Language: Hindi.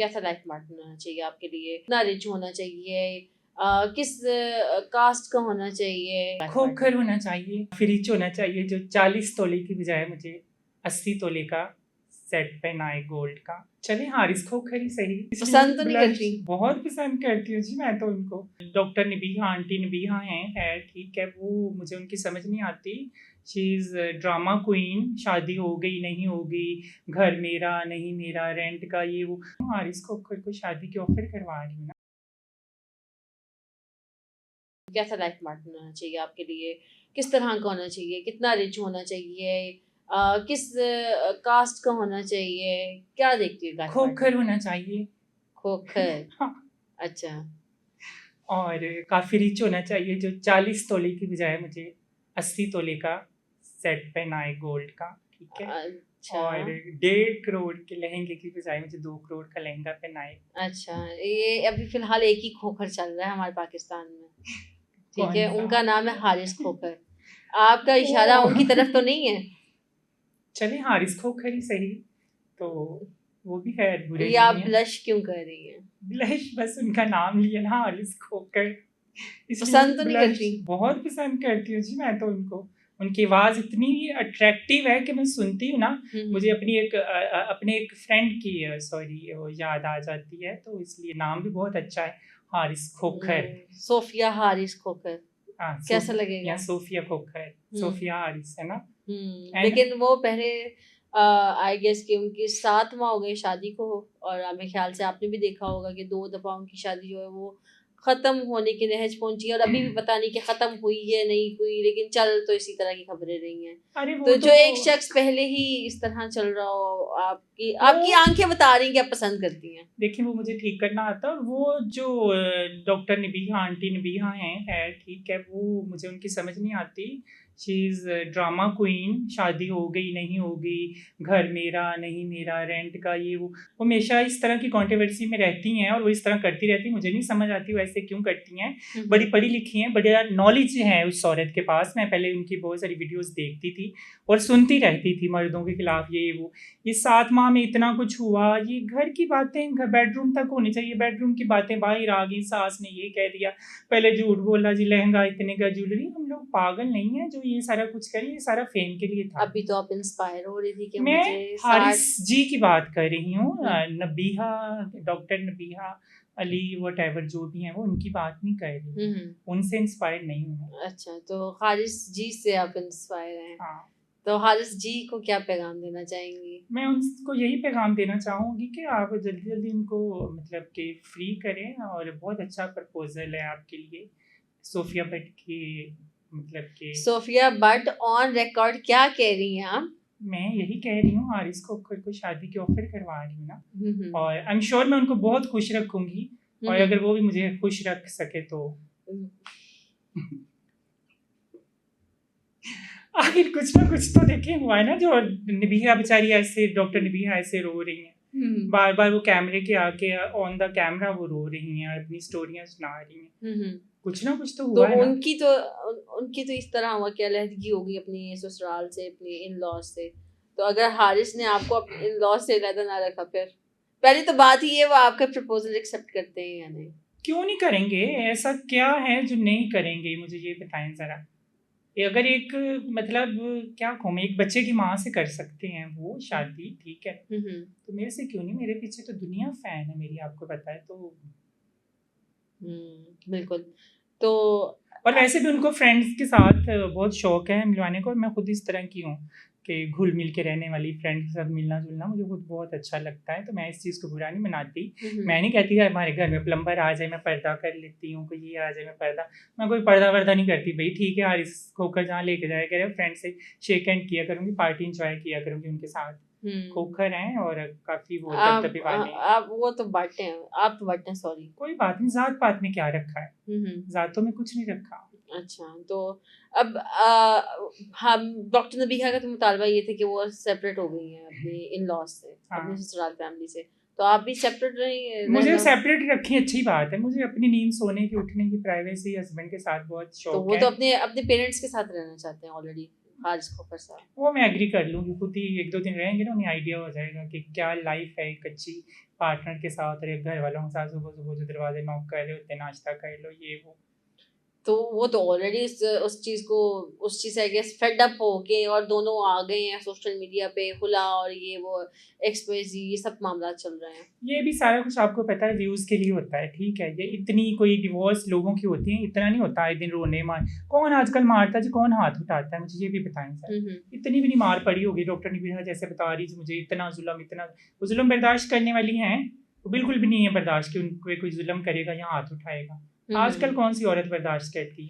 कैसा लाइफ पार्टनर होना चाहिए आपके लिए? कितना रिच होना चाहिए? किस कास्ट का होना चाहिए? खोखर होना चाहिए, फ्रिज होना चाहिए जो 40 तोले की बजाय मुझे 80 तोले का सेट पहनाए गोल्ड का। चले हारिस खोखर ही सही। पसंद तो नहीं ब्लश करती? बहुत पसंद करती हूँ जी मैं तो उनको। डॉक्टर नबीहा आंटी नबीहा हैं, है ठीक है, वो मुझे उनकी समझ नहीं आती। She is drama queen. शादी हो गई नहीं होगी, घर मेरा नहीं मेरा, रेंट का ये वो। हारिस खोखर को शादी के ऑफर करवा रही हूँ ना। कैसा लाइफ पार्टनर होना चाहिए आपके लिए? किस तरह का होना चाहिए? कितना रिच होना चाहिए? किस कास्ट का होना चाहिए? क्या देखती है लाइफ खोखर पार्टनर? होना चाहिए। खोखर। हाँ, अच्छा। और काफ़ी रिच होना चाहिए जो 40 तोले की बजाय मुझे 80 तोले का सेट पहनाए गोल्ड का, ठीक है। अच्छा। और 1.5 करोड़ के लहंगे की बजाय मुझे 2 करोड़ का लहंगा पहनाए। अच्छा, ये अभी फ़िलहाल एक ही खोखर चल रहा है हमारे पाकिस्तान में, ठीक कौन है? सा? उनका नाम है हारिस खोखर। आपका इशारा ओ उनकी तरफ तो नहीं है? चले हारिस खोखर ही सही। तो वो भी खैर बुरे ये नहीं आप है। ब्लश क्यों कर रही हैं? ब्लश बस उनका नाम लिया ना, हारिस खोखर, इसलिए पसंद तो नहीं ब्लश करती? बहुत पसंद करती हूँ जी मैं तो उनको। उनकी आवाज़ इतनी अट्रैक्टिव है कि मैं सुनती हूँ ना, हुँ, मुझे हुँ। अपने एक फ्रेंड की सॉरी वो याद आ जाती है, तो इसलिए नाम भी बहुत अच्छा है, हारिस खोखर। सोफिया हारिस खोखर, हाँ, कैसा लगेगा? या सोफिया खोखर, हुँ, सोफिया हारिस है ना। एंड लेकिन वो पहले आई गेस कि उनकी 7 माह हो गए शादी को और मेरे ख़्याल से आपने भी देखा होगा कि 2 दफ़ा उनकी शादी जो है वो ख़त्म होने की नहज पहुँची है और अभी भी पता नहीं कि ख़त्म हुई है, नहीं हुई, लेकिन चल तो इसी तरह की खबरें रही हैं। अरे तो वो जो तो एक शख़्स पहले ही इस तरह चल रहा हो, आपकी वो आपकी आँखें बता रही हैं कि आप पसंद करती हैं। देखिए वो मुझे ठीक करना आता है, और वो जो डॉक्टर नबीहा आंटी नबीहा हैं, है ठीक है, वो मुझे उनकी समझ नहीं आती। She is drama queen. शादी हो गई नहीं होगी, घर मेरा नहीं मेरा, रेंट का ये वो हमेशा इस तरह की कंट्रोवर्सी में रहती हैं, और वो इस तरह करती रहती हैं। मुझे नहीं समझ आती वो ऐसे क्यों करती हैं। हुँ, बड़ी हुँ। पढ़ी लिखी हैं, बड़ा नॉलेज है उस औरत के पास। मैं पहले उनकी बहुत सारी वीडियोस देखती थी और सुनती रहती थी मर्दों के खिलाफ ये वो। ये 7 माह में इतना कुछ हुआ, ये घर की बातें घर बेडरूम तक होनी चाहिए, बेडरूम की बातें बाहर आ गई, सास ने ये कह दिया, पहले झूठ बोला जी लहंगा इतने का, ज्वेलरी। हम लोग पागल नहीं हैं जो ये सारा कुछ करें, ये सारा फेम के लिए था। अभी तो आप इंस्पायर हो रही थी कि मैं मुझे हारिस 60। जी की बात कर रही हूँ, हुँ, नबीहा, डॉक्टर नबीहा अली व्हाटएवर जो भी हैं, वो उनकी बात नहीं कर रही हुँ, हूँ। हुँ। उनसे इंस्पायर्ड नहीं हूँ मैं। अच्छा, तो हारिस जी से आप इंस्पायर हैं। हाँ, तो हारिस जी को क्या पैगाम देना चाहेंगी? मैं उनको यही पैगाम देना चाहूँगी कि आप जल्दी-जल्दी उनको मतलब कि फ्री करें, और बहुत अच्छा प्रपोज़ल है आपके लिए। सोफ़िया भट्ट की मतलब कि सोफिया बट ऑन रिकॉर्ड क्या कह रही हैं आप? मैं यही कह रही हूँ, हारिस खोखर को शादी के ऑफ़र करवा रही हूँ ना, हुँ, हुँ। और आई एम श्योर मैं उनको बहुत खुश रखूँगी, हुँ, और हुँ। अगर वो भी मुझे खुश रख सके तो। हुँ, आखिर कुछ ना कुछ तो देखिए हुआ है ना, जो निबिहा बेचारी ऐसे, डॉक्टर निबिहा ऐसे रो रही हैं। हुँ, बार-बार वो कैमरे के आके ऑन द कैमरा वो रो रही हैं, अपनी स्टोरियाँ सुना रही हैं। हुँ, हुँ। कुछ ना कुछ तो तो हुआ है ना। उनकी तो इस तरह हुआ कि अलहदगी हो गई अपनी ससुराल से, अपने इन-लॉज़ से। तो अगर हारिस ने आपको अपने इन-लॉज़ से अलहदा ना रखा फिर? पहली तो बात ही है वो आपका प्रपोज़ल एक्सेप्ट करते हैं या नहीं? क्यों नहीं करेंगे? ऐसा क्या है जो नहीं करेंगे? मुझे ये बताएँ ज़रा। ये अगर एक मतलब क्या कहूँ मैं, एक बच्चे की माँ से कर सकते हैं वो हुँ, शादी, ठीक है। हुँ, हुँ। तो मेरे से क्यों नहीं? मेरे पीछे तो दुनिया फ़ैन है मेरी, आपको पता है तो। बिल्कुल। तो और वैसे भी उनको फ्रेंड्स के साथ बहुत शौक है मिलवाने को, और मैं खुद इस तरह की हूँ कि घुल-मिल के रहने वाली, फ्रेंड के साथ मिलना-जुलना मुझे खुद बहुत अच्छा लगता है, तो मैं इस चीज़ को बुरा नहीं मनाती। हुँ, हुँ। मैं नहीं कहती कि हमारे घर में प्लम्बर आ जाए, मैं पर्दा कर लेती हूँ, कोई ये आ जाए, मैं कोई पर्दा-वर्दा नहीं करती भई, ठीक है हारिस खोखर जहाँ लेके जाया करे, फ्रेंड से शेक हैंड किया करूँगी, पार्टी एन्जॉय किया करूँगी उनके साथ। हुँ। खोखर हैं और काफ़ी वो दबदबे वाले हैं। आप वो तो बट हैं, आप तो बट हैं, सॉरी। कोई बात नहीं, ज़ात-पात में क्या रखा है? हुँ, हुँ। ज़ातों में कुछ नहीं रखा। अच्छा, तो अब हम डॉक्टर नबीहा का तो मुतालबा ये था कि वो सेपरेट हो गई हैं अपने इन-लॉज़ से, अपने हाँ। ससुराल फैमिली से। तो आप भी सेपरेट मुझे रहना। सेपरेट रखें अच्छी बात है। मुझे अपनी नींद, सोने की, उठने की प्राइवेसी हस्बैंड के साथ बहुत तो शौक वो तो है। अपने अपने पेरेंट्स के साथ रहना चाहते हैं ऑलरेडी। हारिस खोखर साहब। वो मैं एग्री कर लूँ कि खुद ही 1-2 दिन रहेंगे ना, उन्हें आइडिया हो जाएगा कि क्या लाइफ़ है एक अच्छी पार्टनर के साथ और एक घर वालों के साथ सुबह-सुबह जो दरवाज़े नॉक कर रहे होते हैं, नाश्ता कर लो, ये वो। तो वो तो ऑलरेडी उस चीज़ से आई गेस फेड अप होके और दोनों आ गए हैं सोशल मीडिया पे खुला और ये वो एक्सपोज़ी ये सब मामला चल रहे हैं। ये भी सारा कुछ आपको पता है व्यूज़ के लिए होता है, ठीक है? ये इतनी कोई डिवोर्स लोगों की होती है, इतना नहीं होता आए दिन रोने मार कौन आजकल मारता है जी, कौन हाथ उठाता है? मुझे ये भी बताएँ ज़रा। हुँ, हुँ। इतनी भी नहीं मार पड़ी होगी, डॉक्टर निबिहा जैसे बता रही थी मुझे इतना ज़ुल्म इतना वो ज़ुल्म बर्दाश्त करने वाली हैं, वो बिल्कुल भी नहीं है बर्दाश्त कि उन पे कोई ज़ुल्म करेगा या हाथ उठाएगा। हुँ, आजकल हुँ। कौन-सी औरत बर्दाश्त करती है?